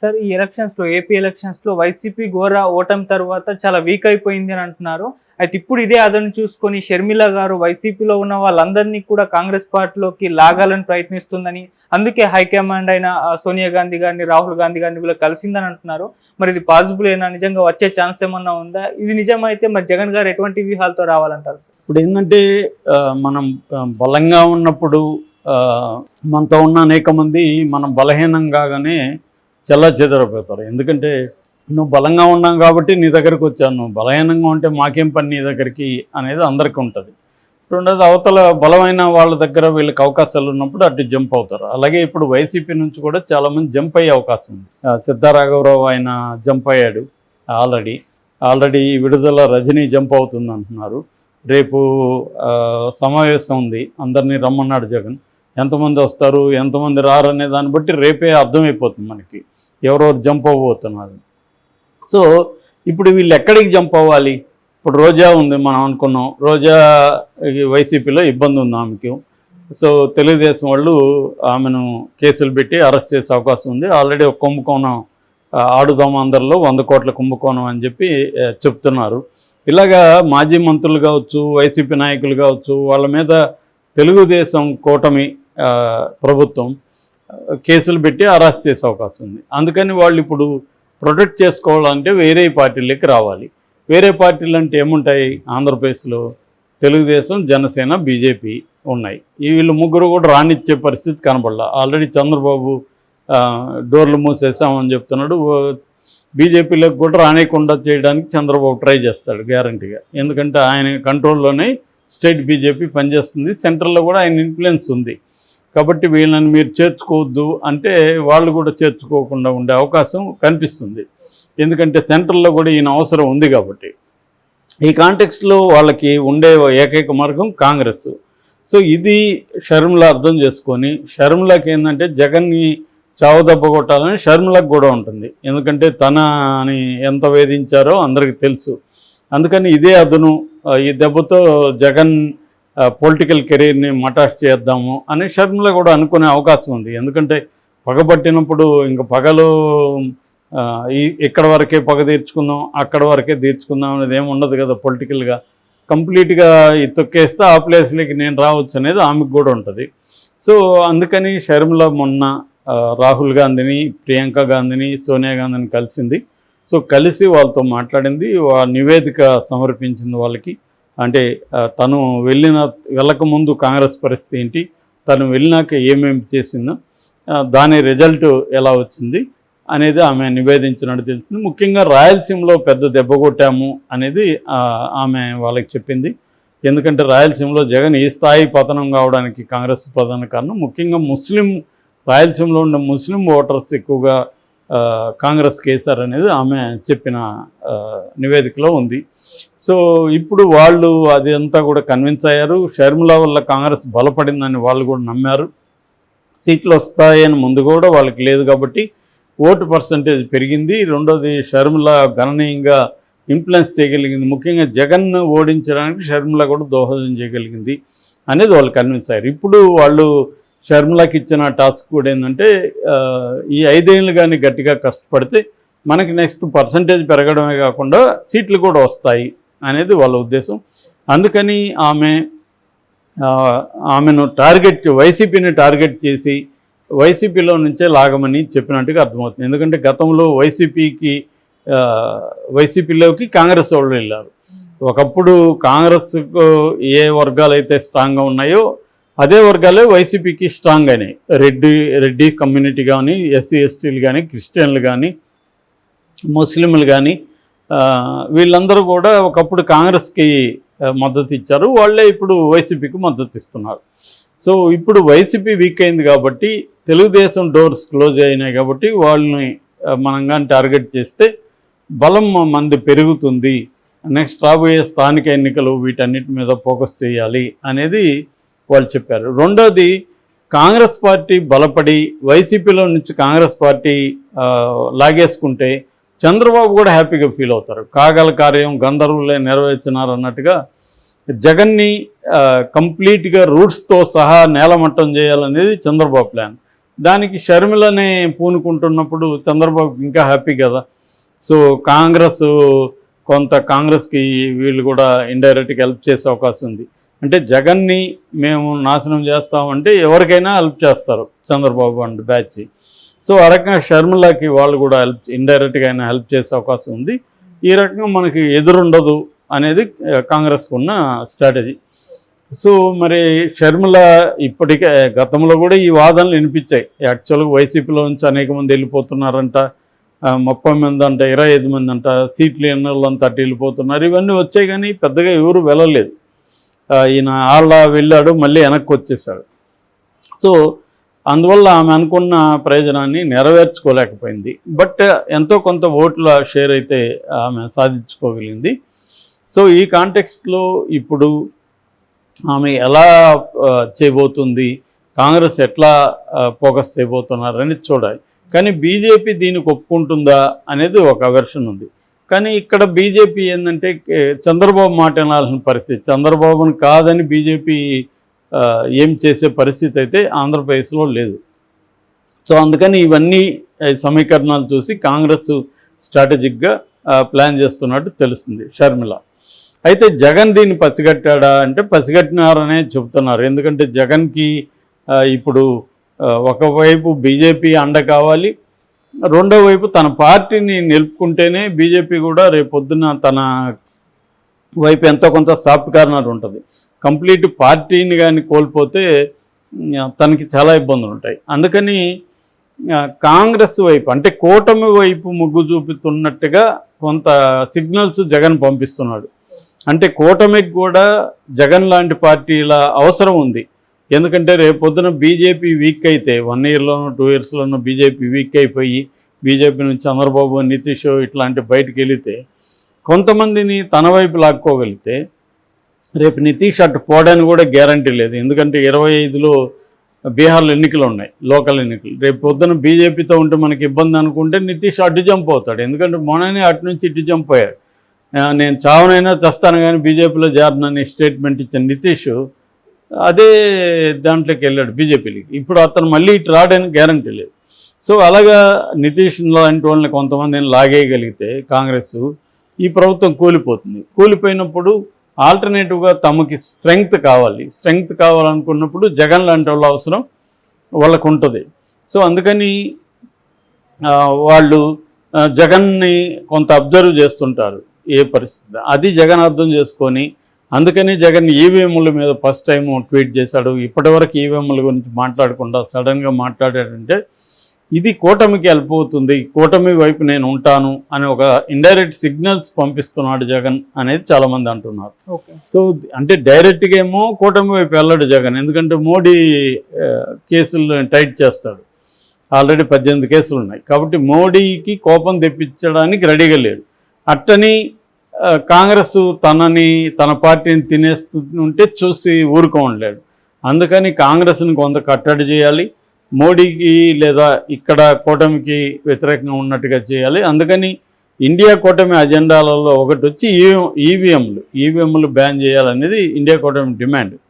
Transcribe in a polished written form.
Sir ఈ ఎలక్షన్స్లో AP ఎలక్షన్స్లో వైసీపీ ఘోర ఓటమి తర్వాత చాలా వీక్ అయిపోయింది అని అంటున్నారు. అయితే ఇప్పుడు ఇదే అదను చూసుకొని షర్మిల గారు వైసీపీలో ఉన్న వాళ్ళందరినీ కూడా కాంగ్రెస్ పార్టీలోకి లాగాలని ప్రయత్నిస్తుందని, అందుకే హైకమాండ్ అయిన సోనియా గాంధీ గారిని, రాహుల్ గాంధీ గారిని వీళ్ళు కలిసిందని అంటున్నారు. మరి ఇది పాసిబుల్ ఏనా? నిజంగా వచ్చే ఛాన్స్ ఏమన్నా ఉందా? ఇది నిజమైతే మరి జగన్ గారు ఎటువంటి వ్యూహాలతో రావాలంటారు సార్? ఇప్పుడు ఏంటంటే మనం బలంగా ఉన్నప్పుడు మనతో ఉన్న అనేక మంది మనం బలహీనం కాగానే చెదరపోతారు. ఎందుకంటే నువ్వు బలంగా ఉన్నావు కాబట్టి నీ దగ్గరికి వచ్చాను, నువ్వు బలహీనంగా ఉంటే మాకేం పని నీ దగ్గరికి అనేది అందరికీ ఉంటుంది. రెండోది అవతల బలమైన వాళ్ళ దగ్గర వీళ్ళకి అవకాశాలు ఉన్నప్పుడు అటు జంప్ అవుతారు. అలాగే ఇప్పుడు వైసీపీ నుంచి కూడా చాలామంది జంప్ అయ్యే అవకాశం ఉంది. సిద్ధారాఘవరావు ఆయన జంప్ అయ్యాడు ఆల్రెడీ విడుదల రజనీ జంప్ అవుతుంది అంటున్నారు. రేపు సమావేశం ఉంది, అందరినీ రమ్మన్నాడు జగన్. ఎంతమంది వస్తారు ఎంతమంది రారు అనే దాన్ని బట్టి రేపే అర్థమైపోతుంది మనకి ఎవరెవరు జంప్ అవ్వబోతున్నారు. సో ఇప్పుడు వీళ్ళు ఎక్కడికి జంప్ అవ్వాలి? ఇప్పుడు రోజా ఉంది, మనం అనుకున్నాం రోజా వైసీపీలో ఇబ్బంది ఉంది ఆమెకి. సో తెలుగుదేశం వాళ్ళు ఆమెను కేసులు పెట్టి అరెస్ట్ చేసే అవకాశం ఉంది. ఆల్రెడీ ఒక కుంభకోణం ఆడుదాం అందరిలో 100 కోట్ల కుంభకోణం అని చెప్పి చెప్తున్నారు. ఇలాగా మాజీ మంత్రులు కావచ్చు, వైసీపీ నాయకులు కావచ్చు, వాళ్ళ మీద తెలుగుదేశం కూటమి ప్రభుత్వం కేసులు పెట్టి అరెస్ట్ చేసే అవకాశం ఉంది. అందుకని వాళ్ళు ఇప్పుడు ప్రొటెక్ట్ చేసుకోవాలంటే వేరే పార్టీలకి రావాలి. వేరే పార్టీలు అంటే ఏముంటాయి? ఆంధ్రప్రదేశ్లో తెలుగుదేశం, జనసేన, బీజేపీ ఉన్నాయి. వీళ్ళు ముగ్గురు కూడా రానిచ్చే పరిస్థితి కనబడలా. ఆల్రెడీ చంద్రబాబు డోర్లు మూసేసామని చెప్తున్నాడు. బీజేపీలోకి కూడా రానియకుండా చేయడానికి చంద్రబాబు ట్రై చేస్తాడు గ్యారంటీగా. ఎందుకంటే ఆయన కంట్రోల్లోనే స్టేట్ బీజేపీ పనిచేస్తుంది, సెంట్రల్లో కూడా ఆయన ఇన్ఫ్లుయెన్స్ ఉంది. కాబట్టి వీళ్ళని మీరు చేర్చుకోవద్దు అంటే వాళ్ళు కూడా చేర్చుకోకుండా ఉండే అవకాశం కనిపిస్తుంది. ఎందుకంటే సెంట్రల్లో కూడా ఈయన అవసరం ఉంది కాబట్టి. ఈ కాంటెక్స్ట్లో వాళ్ళకి ఉండే ఏకైక మార్గం కాంగ్రెస్. సో ఇది షర్మిల అర్థం చేసుకొని, షర్మిలకి ఏంటంటే జగన్ని చావుదెబ్బ కొట్టాలని షర్మిలకు కూడా ఉంటుంది. ఎందుకంటే తనని ఎంత వేధించారో అందరికీ తెలుసు. అందుకని ఇదే అదును, ఈ దెబ్బతో జగన్ పొలిటికల్ కెరీర్ని మటాష్ చేద్దాము అని షర్మిల కూడా అనుకునే అవకాశం ఉంది. ఎందుకంటే పగబట్టినప్పుడు ఇంక పగలు ఇక్కడ వరకే పగ తీర్చుకుందాం, అక్కడ వరకే తీర్చుకుందాం అనేది ఏమి ఉండదు కదా. పొలిటికల్గా కంప్లీట్గా ఈ తొక్కేస్తే ఆ ప్లేస్లోకి నేను రావచ్చు అనేది ఆమెకు కూడా ఉంటుంది. సో అందుకని షర్మిల మొన్న రాహుల్ గాంధీని, ప్రియాంక గాంధీని, సోనియా గాంధీని కలిసింది. సో కలిసి వాళ్ళతో మాట్లాడింది, నివేదిక సమర్పించింది వాళ్ళకి. అంటే తను వెళ్ళకముందు కాంగ్రెస్ పరిస్థితి ఏంటి, తను వెళ్ళినాక ఏమేమి చేసిందో, దాని రిజల్ట్ ఎలా వచ్చింది అనేది ఆమె నివేదించినట్టు తెలిసింది. ముఖ్యంగా రాయలసీమలో పెద్ద దెబ్బ కొట్టాము అనేది ఆమె వాళ్ళకి చెప్పింది. ఎందుకంటే రాయలసీమలో జగన్ ఈ స్థాయి పతనం కావడానికి కాంగ్రెస్ ప్రధాన కారణం. ముఖ్యంగా రాయలసీమలో ఉన్న ముస్లిం ఓటర్స్ ఎక్కువగా కాంగ్రెస్ కేసార్ అనేది ఆమె చెప్పిన నివేదికలో ఉంది. సో ఇప్పుడు వాళ్ళు అది అంతా కూడా కన్విన్స్ అయ్యారు. షర్మిల వల్ల కాంగ్రెస్ బలపడిందని వాళ్ళు కూడా నమ్మారు. సీట్లు వస్తాయని ముందు కూడా వాళ్ళకి లేదు కాబట్టి ఓటు పర్సంటేజ్ పెరిగింది. రెండోది షర్మిల గణనీయంగా ఇన్ఫ్లుయెన్స్ చేయగలిగింది. ముఖ్యంగా జగన్ను ఓడించడానికి షర్మిల కూడా దోహదం చేయగలిగింది అనేది వాళ్ళు కన్విన్స్ అయ్యారు. ఇప్పుడు వాళ్ళు షర్మిలకి ఇచ్చిన టాస్క్ కూడా ఏంటంటే ఈ 5 ఏళ్ళు కానీ గట్టిగా కష్టపడితే మనకి నెక్స్ట్ పర్సంటేజ్ పెరగడమే కాకుండా సీట్లు కూడా వస్తాయి అనేది వాళ్ళ ఉద్దేశం. అందుకని ఆమెను వైసీపీని టార్గెట్ చేసి వైసీపీలో నుంచే లాగమని చెప్పినట్టుగా అర్థమవుతుంది. ఎందుకంటే గతంలో వైసీపీలోకి కాంగ్రెస్ వాళ్ళు వెళ్ళారు. ఒకప్పుడు కాంగ్రెస్కు ఏ వర్గాలు అయితే స్ట్రాంగ్గా ఉన్నాయో అదే వర్గాలే వైసీపీకి స్ట్రాంగ్ అయినాయి. రెడ్డి కమ్యూనిటీ కానీ, ఎస్సీ ఎస్టీలు కానీ, క్రిస్టియన్లు కానీ, ముస్లింలు కానీ, వీళ్ళందరూ కూడా ఒకప్పుడు కాంగ్రెస్కి మద్దతు ఇచ్చారు. వాళ్ళే ఇప్పుడు వైసీపీకి మద్దతు ఇస్తున్నారు. సో ఇప్పుడు వైసీపీ వీక్ అయింది కాబట్టి, తెలుగుదేశం డోర్స్ క్లోజ్ అయినాయి కాబట్టి వాళ్ళని మనం కానీ టార్గెట్ చేస్తే బలం మంది పెరుగుతుంది. నెక్స్ట్ రాబోయే స్థానిక ఎన్నికలు వీటన్నిటి మీద ఫోకస్ చేయాలి అనేది వాళ్ళు చెప్పారు. రెండోది, కాంగ్రెస్ పార్టీ బలపడి వైసీపీలో నుంచి కాంగ్రెస్ పార్టీ లాగేసుకుంటే చంద్రబాబు కూడా హ్యాపీగా ఫీల్ అవుతారు. కాగల కార్యం గంధర్వులే నెరవేర్చినారు అన్నట్టుగా జగన్ని కంప్లీట్గా రూట్స్తో సహా నేలమట్టం చేయాలనేది చంద్రబాబు ప్లాన్. దానికి షర్మిలనే పూనుకుంటున్నప్పుడు చంద్రబాబు ఇంకా హ్యాపీ కదా. సో కాంగ్రెస్ కొంత కాంగ్రెస్కి వీళ్ళు కూడా ఇండైరెక్ట్గా హెల్ప్ చేసే అవకాశం ఉంది. అంటే జగన్ని మేము నాశనం చేస్తామంటే ఎవరికైనా హెల్ప్ చేస్తారు చంద్రబాబు అండ్ బ్యాచ్. సో ఆ రకంగా షర్మిలకి వాళ్ళు కూడా ఇండైరెక్ట్గా అయినా హెల్ప్ చేసే అవకాశం ఉంది. ఈ రకంగా మనకి ఎదురుండదు అనేది కాంగ్రెస్కు ఉన్న స్ట్రాటజీ. సో మరి షర్మిల ఇప్పటికే గతంలో కూడా ఈ వాదనలు వినిపించాయి. యాక్చువల్గా వైసీపీలో నుంచి అనేక మంది వెళ్ళిపోతున్నారంట, 30 మంది అంట, 25 మంది అంట, సీట్లు ఎన్నోళ్ళంతా అటు వెళ్ళిపోతున్నారు, ఇవన్నీ వచ్చాయి. కానీ పెద్దగా ఎవరు వెళ్ళలేదు. ఈయన వెళ్ళాడు, మళ్ళీ వెనక్కి వచ్చేసాడు. సో అందువల్ల ఆమె అనుకున్న ప్రయోజనాన్ని నెరవేర్చుకోలేకపోయింది. బట్ ఎంతో కొంత ఓట్ల షేర్ అయితే ఆమె సాధించుకోగలిగింది. సో ఈ కాంటెక్స్ట్లో ఇప్పుడు ఆమె ఎలా చేయబోతుంది, కాంగ్రెస్ ఎట్లా ఫోకస్ చేయబోతున్నారని చూడాలి. కానీ బీజేపీ దీనికి ఒప్పుకుంటుందా అనేది ఒక వెర్షన్ ఉంది. కానీ ఇక్కడ బీజేపీ ఏంటంటే చంద్రబాబు మాట వినాల్సిన పరిస్థితి, చంద్రబాబును కాదని బీజేపీ ఏం చేసే పరిస్థితి అయితే ఆంధ్రప్రదేశ్లో లేదు. సో అందుకని ఇవన్నీ సమీకరణాలు చూసి కాంగ్రెస్ స్ట్రాటజిక్గా ప్లాన్ చేస్తున్నట్టు తెలుస్తుంది షర్మిల. అయితే జగన్ దీన్ని పసిగట్టాడా అంటే పసిగట్టినారనే చెబుతున్నారు. ఎందుకంటే జగన్కి ఇప్పుడు ఒకవైపు బీజేపీ అండ కావాలి, రెండో వైపు తన పార్టీని నిలుపుకుంటేనే బీజేపీ కూడా రేపొద్దున తన వైపు ఎంతో కొంత సాఫ్ట్ కార్నర్ ఉంటుంది. కంప్లీట్ పార్టీని కానీ కోల్పోతే తనకి చాలా ఇబ్బందులు ఉంటాయి. అందుకని కాంగ్రెస్ వైపు అంటే కూటమి వైపు మొగ్గు చూపుతున్నట్టుగా కొంత సిగ్నల్స్ జగన్ పంపిస్తున్నాడు. అంటే కూటమికి కూడా జగన్ లాంటి పార్టీల అవసరం ఉంది. ఎందుకంటే రేపొద్దున బీజేపీ వీక్ అయితే 1 ఇయర్లోనూ 2 ఇయర్స్లోనూ బీజేపీ వీక్ అయిపోయి బీజేపీ నుంచి చంద్రబాబు, నితీష్ ఇట్లాంటి బయటకు వెళితే కొంతమందిని తన వైపు లాక్కోగలిగితే రేపు నితీష్ అటు పోవడానికి కూడా గ్యారంటీ లేదు. ఎందుకంటే 25లో బీహార్లో ఎన్నికలు ఉన్నాయి, లోకల్ ఎన్నికలు. రేపు పొద్దున బీజేపీతో ఉంటే మనకి ఇబ్బంది అనుకుంటే నితీష్ అడ్డు జంప్ అవుతాడు. ఎందుకంటే మొన్ననే అటు నుంచి ఇటు జంప్ అయ్యాడు. నేను చావనైనా తెస్తాను కానీ బీజేపీలో చేరనని స్టేట్మెంట్ ఇచ్చిన నితీష్ అదే దాంట్లోకి వెళ్ళాడు బీజేపీకి. ఇప్పుడు అతను మళ్ళీ ఇటు రావడానికి గ్యారంటీ లేదు. సో అలాగా నితీష్ లాంటి వాళ్ళని కొంతమందిని లాగేయగలిగితే కాంగ్రెస్ ఈ ప్రభుత్వం కూలిపోతుంది. కూలిపోయినప్పుడు ఆల్టర్నేటివ్గా తమకి స్ట్రెంగ్త్ కావాలనుకున్నప్పుడు జగన్ లాంటి వాళ్ళ అవసరం వాళ్ళకు ఉంటుంది. సో అందుకని వాళ్ళు జగన్ని కొంత అబ్జర్వ్ చేస్తుంటారు ఏ పరిస్థితి, అది జగన్ అర్థం చేసుకొని అందుకని జగన్ ఈవీఎంల మీద ఫస్ట్ టైం ట్వీట్ చేశాడు. ఇప్పటివరకు ఈవీఎంల గురించి మాట్లాడకుండా సడన్గా మాట్లాడాడంటే ఇది కూటమికి హెల్ప్ అవుతుంది, కూటమి వైపు నేను ఉంటాను అని ఒక ఇండైరెక్ట్ సిగ్నల్స్ పంపిస్తున్నాడు జగన్ అనేది చాలామంది అంటున్నారు. సో అంటే డైరెక్ట్గా ఏమో కూటమి వైపు వెళ్ళాడు జగన్, ఎందుకంటే మోడీ కేసులు టైట్ చేస్తాడు. ఆల్రెడీ 18 కేసులు ఉన్నాయి కాబట్టి మోడీకి కోపం తెప్పించడానికి రెడీగా లేడు. అట్టని కాంగ్రెస్ తన పార్టీని తినేస్తుంటే చూసి ఊరుకోలేడు. అందుకని కాంగ్రెస్ని కొంత కట్టడి చేయాలి, మోడీకి లేదా ఇక్కడ కూటమికి వ్యతిరేకంగా ఉన్నట్టుగా చేయాలి. అందుకని ఇండియా కూటమి అజెండాలలో ఒకటి వచ్చి ఈవీఎంలు బ్యాన్ చేయాలనేది ఇండియా కూటమి డిమాండ్.